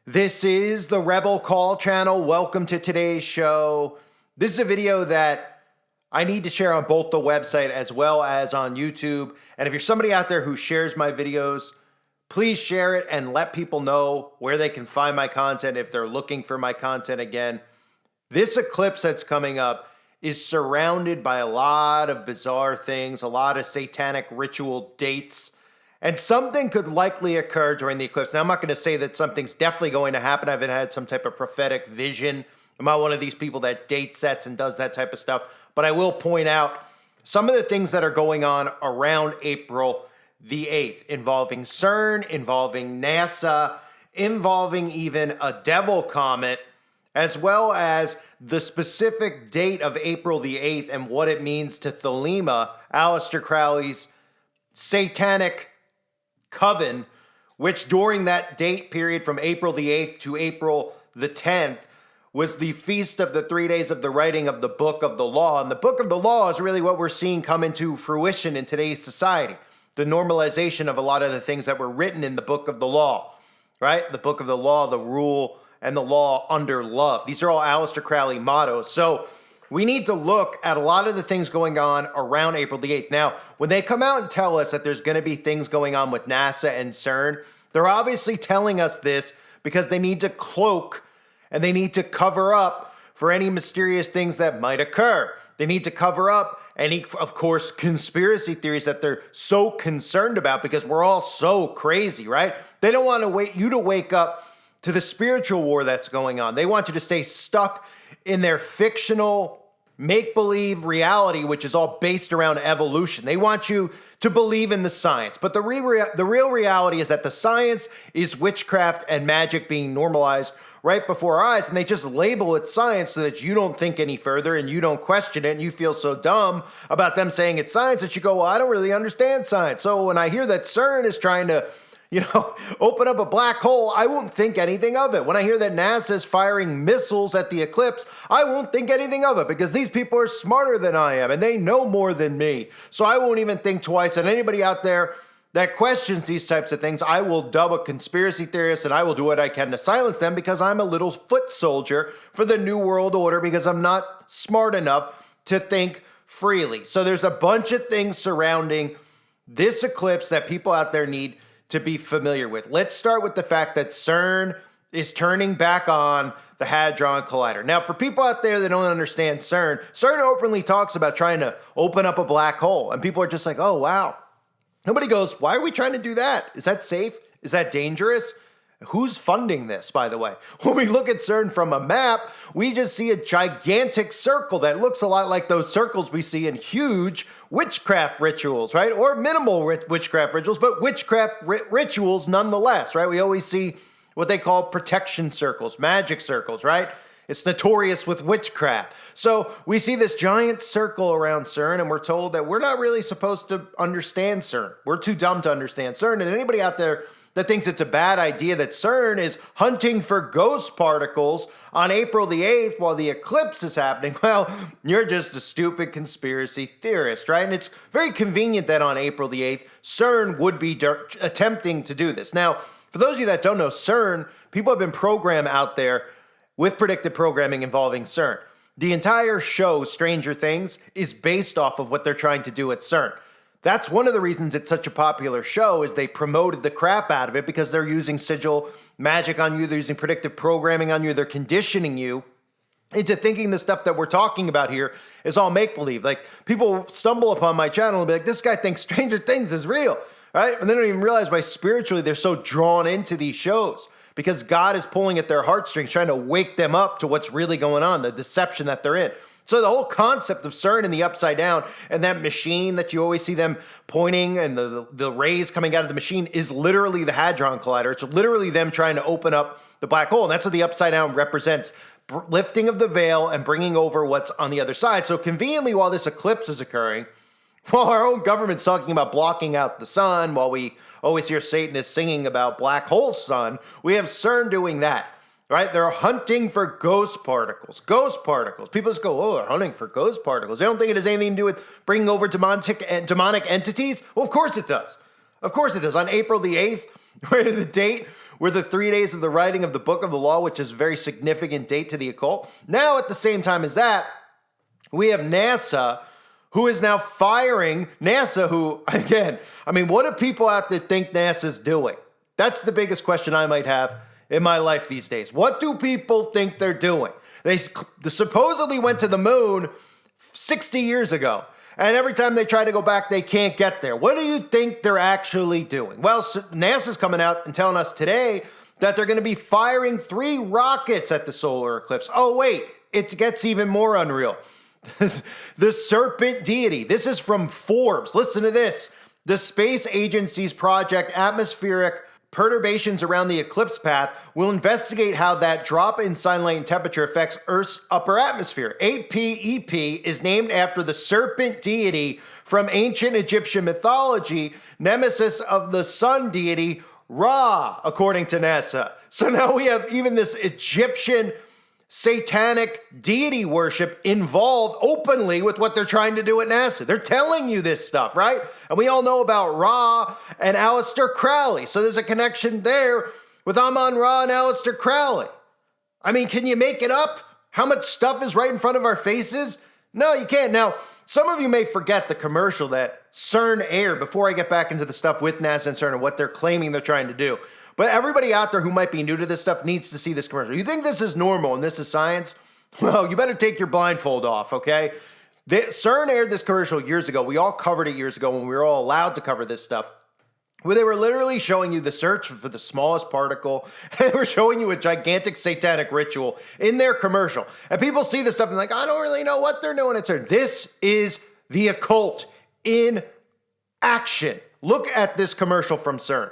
This is the Rebel Call channel. Welcome to today's show. This is a video that I need to share on both the website as well as on YouTube. And if you're somebody out there who shares my videos, please share it and let people know where they can find my content if they're looking for my content again. This eclipse that's coming up is surrounded by a lot of bizarre things, a lot of satanic ritual dates. And something could likely occur during the eclipse. Now, I'm not going to say that something's definitely going to happen. I haven't had some type of prophetic vision. I'm not one of these people that date sets and does that type of stuff. But I will point out some of the things that are going on around April the 8th, involving CERN, involving NASA, involving even a devil comet, as well as the specific date of April the 8th and what it means to Thelema, Aleister Crowley's satanic coven, which during that date period from April the 8th to April the 10th was the feast of the 3 days of the writing of the Book of the Law. And the Book of the Law is really what we're seeing come into fruition in today's society. The normalization of a lot of the things that were written in the Book of the Law, right? The Book of the Law, the rule, and the law under love. These are all Aleister Crowley mottos. So we need to look at a lot of the things going on around April the 8th. Now, when they come out and tell us that there's going to be things going on with NASA and CERN, they're obviously telling us this because they need to cloak and they need to cover up for any mysterious things that might occur. They need to cover up any, of course, conspiracy theories that they're so concerned about because we're all so crazy, right? They don't want you to wake up to the spiritual war that's going on. They want you to stay stuck in their fictional make-believe reality, which is all based around evolution. They want you to believe in the science. But the real reality is that the science is witchcraft and magic being normalized right before our eyes, and they just label it science so that you don't think any further and you don't question it, and you feel so dumb about them saying it's science that you go, well, I don't really understand science. So when I hear that CERN is trying to open up a black hole, I won't think anything of it. When I hear that NASA is firing missiles at the eclipse, I won't think anything of it because these people are smarter than I am and they know more than me. So I won't even think twice. And anybody out there that questions these types of things, I will dub a conspiracy theorist and I will do what I can to silence them because I'm a little foot soldier for the New World Order because I'm not smart enough to think freely. So there's a bunch of things surrounding this eclipse that people out there need to be familiar with. Let's start with the fact that CERN is turning back on the Hadron Collider. Now, for people out there that don't understand CERN openly talks about trying to open up a black hole, and people are just like, oh, wow. Nobody goes, why are we trying to do that? Is that safe? Is that dangerous? Who's funding this, by the way? When we look at CERN from a map, we just see a gigantic circle that looks a lot like those circles we see in huge witchcraft rituals, right? Or minimal witchcraft rituals, but witchcraft rituals nonetheless, right? We always see what they call protection circles, magic circles, right? It's notorious with witchcraft. So we see this giant circle around CERN, and we're told that we're not really supposed to understand CERN. We're too dumb to understand CERN, and anybody out there that thinks it's a bad idea that CERN is hunting for ghost particles on April the 8th while the eclipse is happening, well, you're just a stupid conspiracy theorist, right? And it's very convenient that on April the 8th, CERN would be attempting to do this. Now, for those of you that don't know, CERN, people have been programmed out there with predictive programming involving CERN. The entire show, Stranger Things, is based off of what they're trying to do at CERN. That's one of the reasons it's such a popular show is they promoted the crap out of it because they're using sigil magic on you. They're using predictive programming on you. They're conditioning you into thinking the stuff that we're talking about here is all make-believe. Like, people stumble upon my channel and be like, this guy thinks Stranger Things is real, right? And they don't even realize why spiritually they're so drawn into these shows because God is pulling at their heartstrings, trying to wake them up to what's really going on, the deception that they're in. So the whole concept of CERN and the upside down and that machine that you always see them pointing and the rays coming out of the machine is literally the Hadron Collider. It's literally them trying to open up the black hole. And that's what the upside down represents, lifting of the veil and bringing over what's on the other side. So conveniently, while this eclipse is occurring, while our own government's talking about blocking out the sun, while we always hear Satanists singing about black hole sun, we have CERN doing that. Right? They're hunting for ghost particles. Ghost particles. People just go, oh, they're hunting for ghost particles. They don't think it has anything to do with bringing over demonic entities? Well, of course it does. Of course it does. On April the 8th, right, the date were the 3 days of the writing of the book of the law, which is a very significant date to the occult. Now, at the same time as that, we have NASA, who is now firing NASA, who, again, I mean, what do people out there think NASA's doing? That's the biggest question I might have in my life these days. What do people think they're doing? They supposedly went to the moon 60 years ago, and every time they try to go back, they can't get there. What do you think they're actually doing? Well, NASA's coming out and telling us today that they're going to be firing 3 rockets at the solar eclipse. Oh, wait, it gets even more unreal. The serpent deity. This is from Forbes. Listen to this. The space agency's project Atmospheric Perturbations Around the Eclipse Path will investigate how that drop in sunlight and temperature affects Earth's upper atmosphere. APEP is named after the serpent deity from ancient Egyptian mythology, nemesis of the sun deity Ra, according to NASA. So now we have even this Egyptian satanic deity worship involved openly with what they're trying to do at NASA. They're telling you this stuff, right? And we all know about Ra and Aleister Crowley. So there's a connection there with Amon-Ra and Aleister Crowley. I mean, can you make it up? How much stuff is right in front of our faces? No, you can't. Now, some of you may forget the commercial that CERN aired before I get back into the stuff with NASA and CERN and what they're claiming they're trying to do. But everybody out there who might be new to this stuff needs to see this commercial. You think this is normal and this is science? Well, you better take your blindfold off, okay? CERN aired this commercial years ago. We all covered it years ago when we were all allowed to cover this stuff, where they were literally showing you the search for the smallest particle, and they were showing you a gigantic satanic ritual in their commercial. And people see this stuff and like, I don't really know what they're doing at CERN. This is the occult in action. Look at this commercial from CERN.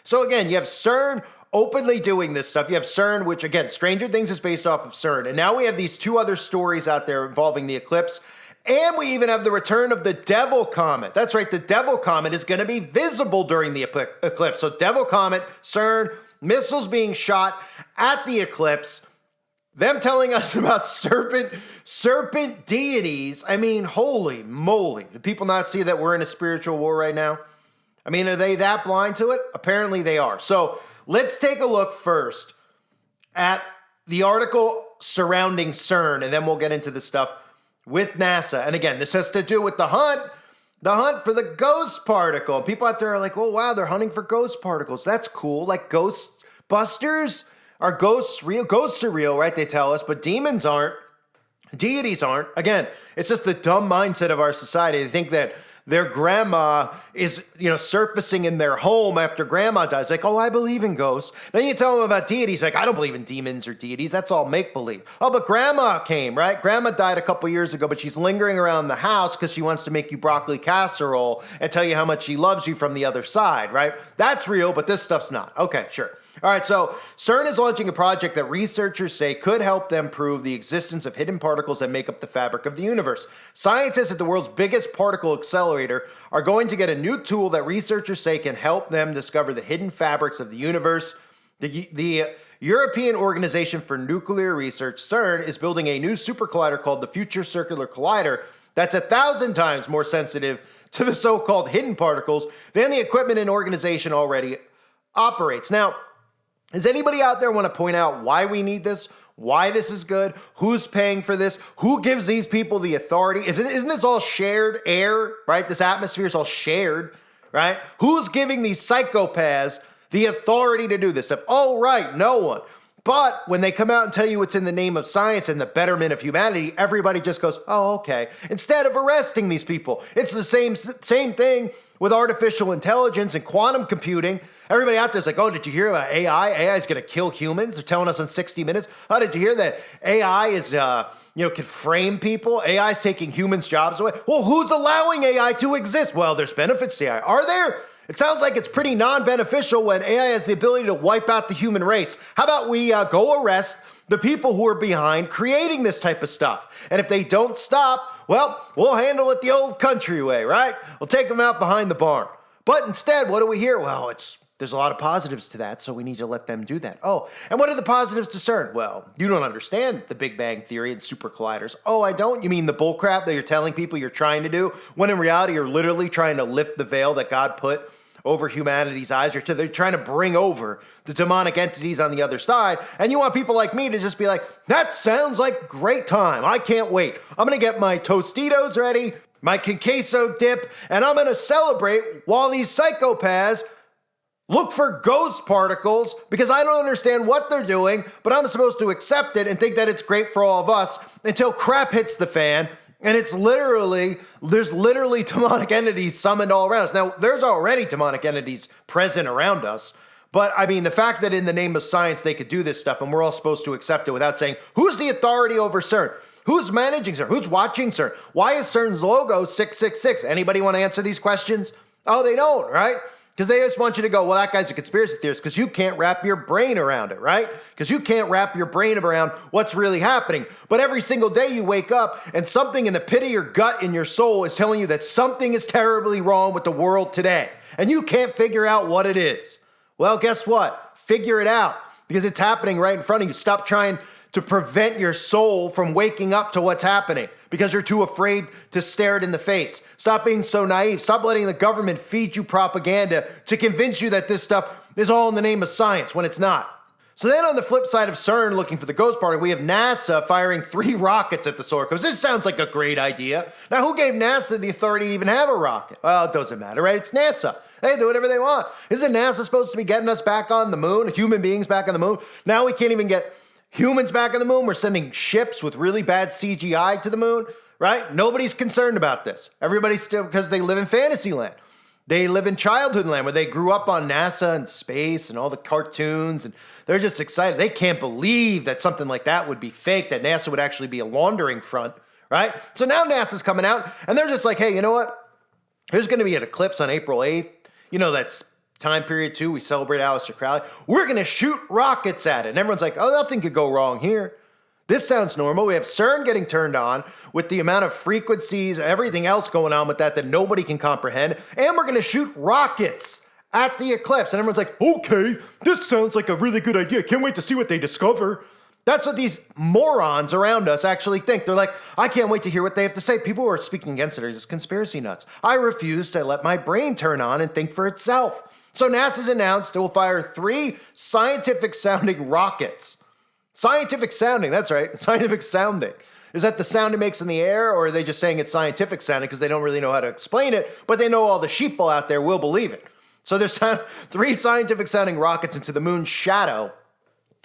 So again, you have CERN openly doing this stuff. You have CERN, which again, Stranger Things is based off of CERN. And now we have these 2 other stories out there involving the eclipse. And we even have the return of the Devil Comet. That's right, the Devil Comet is going to be visible during the eclipse. So Devil Comet, CERN, missiles being shot at the eclipse, them telling us about serpent deities. I mean, holy moly. Do people not see that we're in a spiritual war right now? I mean, are they that blind to it? Apparently they are. So let's take a look first at the article surrounding CERN, and then we'll get into the stuff with NASA. And again, this has to do with the hunt for the ghost particle. And people out there are like, oh, wow, they're hunting for ghost particles. That's cool. Like Ghostbusters? Are ghosts real? Ghosts are real, right? They tell us, but demons aren't. Deities aren't. Again, it's just the dumb mindset of our society. They think that their grandma is, surfacing in their home after grandma dies. Like, oh, I believe in ghosts. Then you tell them about deities. Like, I don't believe in demons or deities. That's all make-believe. Oh, but grandma came, right? Grandma died a couple years ago, but she's lingering around the house because she wants to make you broccoli casserole and tell you how much she loves you from the other side, right? That's real, but this stuff's not. Okay, sure. All right, so CERN is launching a project that researchers say could help them prove the existence of hidden particles that make up the fabric of the universe. Scientists at the world's biggest particle accelerator are going to get a new tool that researchers say can help them discover the hidden fabrics of the universe. The European Organization for Nuclear Research, CERN, is building a new super collider called the Future Circular Collider that's 1,000 times more sensitive to the so-called hidden particles than the equipment an organization already operates. Now, does anybody out there want to point out why we need this? Why this is good? Who's paying for this? Who gives these people the authority? Isn't this all shared air, right? This atmosphere is all shared, right? Who's giving these psychopaths the authority to do this stuff? Oh, right, no one. But when they come out and tell you it's in the name of science and the betterment of humanity, everybody just goes, oh, okay. Instead of arresting these people. It's the same thing with artificial intelligence and quantum computing. Everybody out there is like, oh, did you hear about AI? AI is going to kill humans. They're telling us in 60 minutes. Oh, did you hear that AI is, can frame people? AI is taking humans' jobs away. Well, who's allowing AI to exist? Well, there's benefits to AI. Are there? It sounds like it's pretty non-beneficial when AI has the ability to wipe out the human race. How about we go arrest the people who are behind creating this type of stuff? And if they don't stop, well, we'll handle it the old country way, right? We'll take them out behind the barn. But instead, what do we hear? Well, there's a lot of positives to that, so we need to let them do that. Oh, and what are the positives to CERN? Well, you don't understand the Big Bang Theory and super colliders. Oh, I don't? You mean the bullcrap that you're telling people you're trying to do, when in reality you're literally trying to lift the veil that God put over humanity's eyes? They're trying to bring over the demonic entities on the other side, and you want people like me to just be like, that sounds like great time. I can't wait. I'm going to get my Tostitos ready, my queso dip, and I'm going to celebrate while these psychopaths look for ghost particles, because I don't understand what they're doing, but I'm supposed to accept it and think that it's great for all of us until crap hits the fan, and there's literally demonic entities summoned all around us. Now, there's already demonic entities present around us, but I mean, the fact that in the name of science they could do this stuff and we're all supposed to accept it without saying, who's the authority over CERN? Who's managing CERN? Who's watching CERN? Why is CERN's logo 666? Anybody want to answer these questions? Oh, they don't, right? Because they just want you to go, well, that guy's a conspiracy theorist, because you can't wrap your brain around it, right? Because you can't wrap your brain around what's really happening. But every single day you wake up and something in the pit of your gut, in your soul, is telling you that something is terribly wrong with the world today. And you can't figure out what it is. Well, guess what? Figure it out, because it's happening right in front of you. Stop trying to prevent your soul from waking up to what's happening because you're too afraid to stare it in the face. Stop being so naive. Stop letting the government feed you propaganda to convince you that this stuff is all in the name of science when it's not. So then on the flip side of CERN looking for the ghost particle, we have NASA firing 3 rockets at the solar eclipse. This sounds like a great idea. Now, who gave NASA the authority to even have a rocket? Well, it doesn't matter, right? It's NASA. They do whatever they want. Isn't NASA supposed to be getting us back on the moon, human beings back on the moon? Now we can't even get humans back on the moon. We're sending ships with really bad CGI to the moon, right? Nobody's concerned about this. Everybody's still, because they live in fantasy land. They live in childhood land where they grew up on NASA and space and all the cartoons, and they're just excited. They can't believe that something like that would be fake, that NASA would actually be a laundering front, right? So now NASA's coming out and they're just like, hey, you know what? There's going to be an eclipse on April 8th. You know, that's time period 2. We celebrate Aleister Crowley. We're going to shoot rockets at it. And everyone's like, oh, nothing could go wrong here. This sounds normal. We have CERN getting turned on with the amount of frequencies, everything else going on with that nobody can comprehend. And we're going to shoot rockets at the eclipse. And everyone's like, okay, this sounds like a really good idea. Can't wait to see what they discover. That's what these morons around us actually think. They're like, I can't wait to hear what they have to say. People who are speaking against it are just conspiracy nuts. I refuse to let my brain turn on and think for itself. So NASA's announced it will fire 3 scientific-sounding rockets. Scientific sounding, that's right, scientific sounding. Is that the sound it makes in the air, or are they just saying it's scientific sounding because they don't really know how to explain it, but they know all the sheeple out there will believe it? So there's 3 scientific sounding rockets into the moon's shadow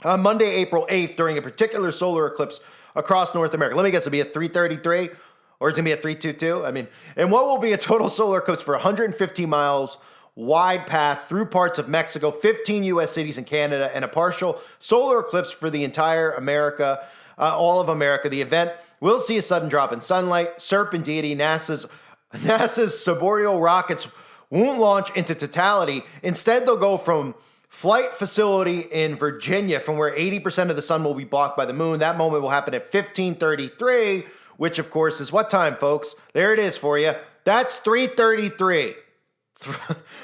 on Monday, April 8th, during a particular solar eclipse across North America. Let me guess, it'll be at 3:33, or it's going to be at 3:22? I mean, and what will be a total solar eclipse for 150 miles wide path through parts of Mexico, 15 U.S. cities and Canada, and a partial solar eclipse for the entire America, all of America. The event will see a sudden drop in sunlight. Serpentity, NASA's suborbital rockets won't launch into totality. Instead, they'll go from flight facility in Virginia from where 80% of the sun will be blocked by the moon. That moment will happen at 15:33, which of course is what time, folks? There it is for you. That's 3:33.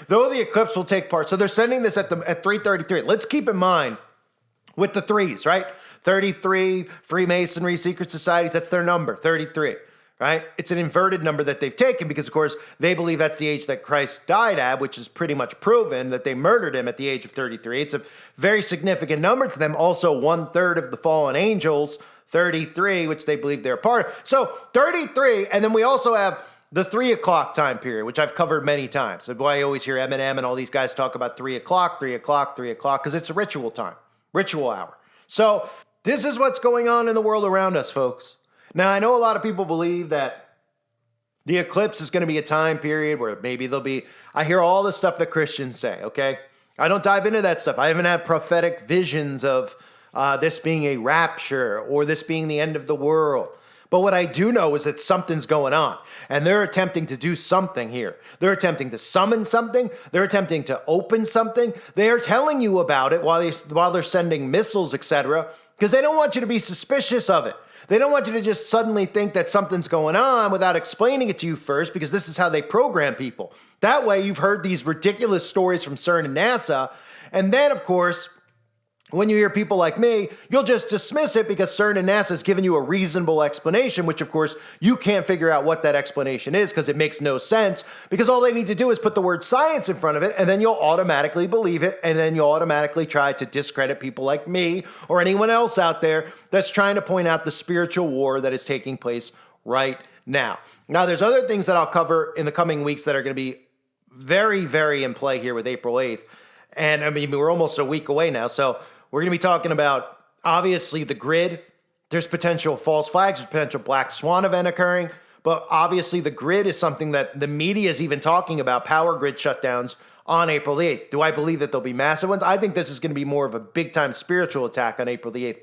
Though the eclipse will take part. So they're sending this at 3:33. Let's keep in mind with the threes, right? 33, Freemasonry, secret societies, that's their number, 33, right? It's an inverted number that they've taken because, of course, they believe that's the age that Christ died at, which is pretty much proven that they murdered him at the age of 33. It's a very significant number to them. Also, 1/3 of the fallen angels, 33, which they believe they're a part of. So 33, and then we also have the 3 o'clock time period, which I've covered many times. That's why I always hear Eminem and all these guys talk about 3 o'clock, 3 o'clock, 3 o'clock, because it's a ritual time, ritual hour. So this is what's going on in the world around us, folks. Now, I know a lot of people believe that the eclipse is going to be a time period where maybe there'll be, I hear all the stuff that Christians say, okay? I don't dive into that stuff. I haven't had prophetic visions of this being a rapture or this being the end of the world. But what I do know is that something's going on, and they're attempting to do something here. They're attempting to summon something. They're attempting to open something. They are telling you about it while they're sending missiles, etc., because they don't want you to be suspicious of it. They don't want you to just suddenly think that something's going on without explaining it to you first, because this is how they program people. That way, you've heard these ridiculous stories from CERN and NASA, and then, of course, when you hear people like me, you'll just dismiss it because CERN and NASA has given you a reasonable explanation, which of course you can't figure out what that explanation is because it makes no sense, because all they need to do is put the word science in front of it, and then you'll automatically believe it, and then you'll automatically try to discredit people like me or anyone else out there that's trying to point out the spiritual war that is taking place right now. Now, there's other things that I'll cover in the coming weeks that are going to be very, very in play here with April 8th. And I mean, we're almost a week away now, so we're going to be talking about, obviously, the grid. There's potential false flags, there's potential black swan event occurring, but obviously the grid is something that the media is even talking about, power grid shutdowns on April the 8th. Do I believe that there'll be massive ones? I think this is going to be more of a big-time spiritual attack on April the 8th,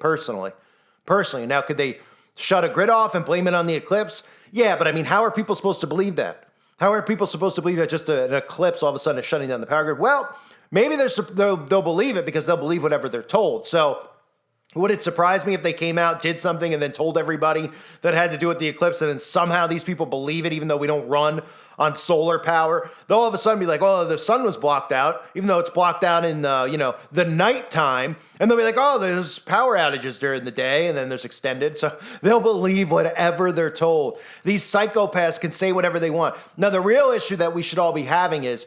personally. Now, could they shut a grid off and blame it on the eclipse? Yeah, but I mean, how are people supposed to believe that? How are people supposed to believe that just an eclipse all of a sudden is shutting down the power grid? Well, maybe they'll believe it because they'll believe whatever they're told. So would it surprise me if they came out, did something, and then told everybody that had to do with the eclipse, and then somehow these people believe it even though we don't run on solar power? They'll all of a sudden be like, oh, the sun was blocked out, even though it's blocked out in the nighttime. And they'll be like, oh, there's power outages during the day, and then there's extended. So they'll believe whatever they're told. These psychopaths can say whatever they want. Now, the real issue that we should all be having is,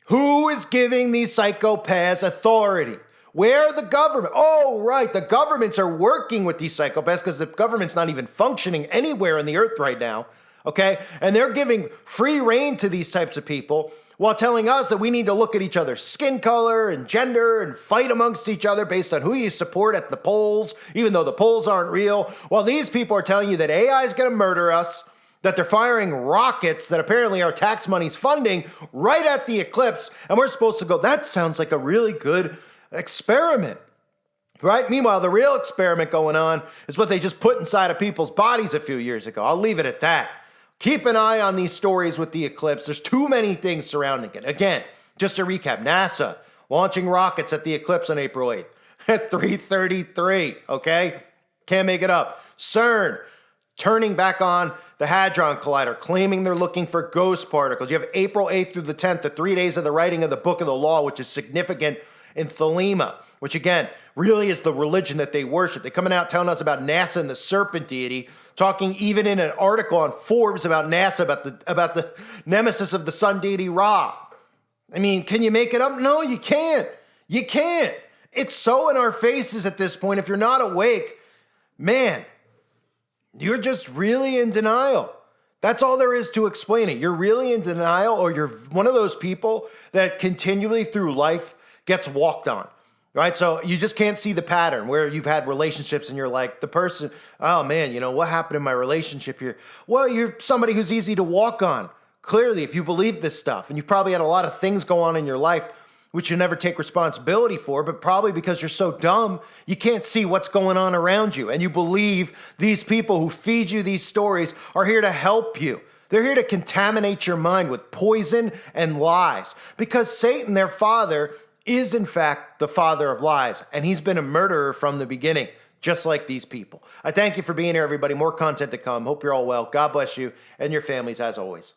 who is giving these psychopaths authority? Where the government? Oh, right. The governments are working with these psychopaths because the government's not even functioning anywhere in the earth right now. Okay. And they're giving free rein to these types of people while telling us that we need to look at each other's skin color and gender and fight amongst each other based on who you support at the polls, even though the polls aren't real. While these people are telling you that AI is going to murder us, that they're firing rockets that apparently our tax money's funding right at the eclipse, and we're supposed to go, that sounds like a really good experiment, right? Meanwhile, the real experiment going on is what they just put inside of people's bodies a few years ago. I'll leave it at that. Keep an eye on these stories with the eclipse. There's too many things surrounding it. Again, just to recap, NASA launching rockets at the eclipse on April 8th at 3:33, okay? Can't make it up. CERN turning back on the Hadron Collider, claiming they're looking for ghost particles. You have April 8th through the 10th, the 3 days of the writing of the Book of the Law, which is significant in Thelema, which again, really is the religion that they worship. They're coming out telling us about NASA and the serpent deity, talking even in an article on Forbes about NASA, about the nemesis of the sun deity Ra. I mean, can you make it up? No, you can't. You can't. It's so in our faces at this point. If you're not awake, man, you're just really in denial. That's all there is to explain it. You're really in denial, or you're one of those people that continually through life gets walked on, right? So you just can't see the pattern where you've had relationships and you're like, the person, oh man, what happened in my relationship here? Well, you're somebody who's easy to walk on. Clearly, if you believe this stuff, and you've probably had a lot of things go on in your life which you never take responsibility for, but probably because you're so dumb, you can't see what's going on around you. And you believe these people who feed you these stories are here to help you. They're here to contaminate your mind with poison and lies. Because Satan, their father, is in fact the father of lies, and he's been a murderer from the beginning, just like these people. I thank you for being here, everybody. More content to come. Hope you're all well. God bless you and your families as always.